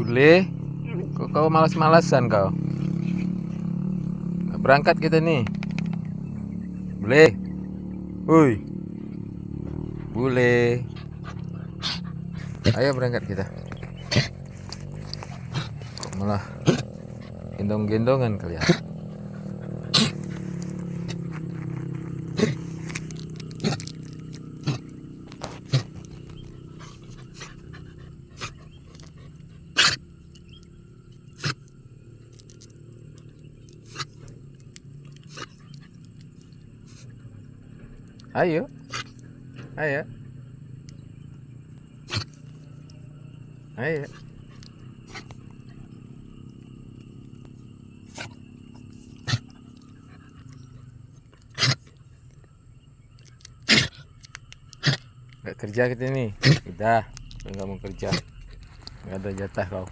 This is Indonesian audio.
Bule, kok kau malas-malasan kau? Berangkat kita nih. Bule. Woi. Bule. Ayo berangkat kita. Kok malah gendong-gendongan kalian? Ayo. Ayo. Ayo. Gak kerja kita nih. Udah, nggak mau kerja. Nggak ada jatah kau.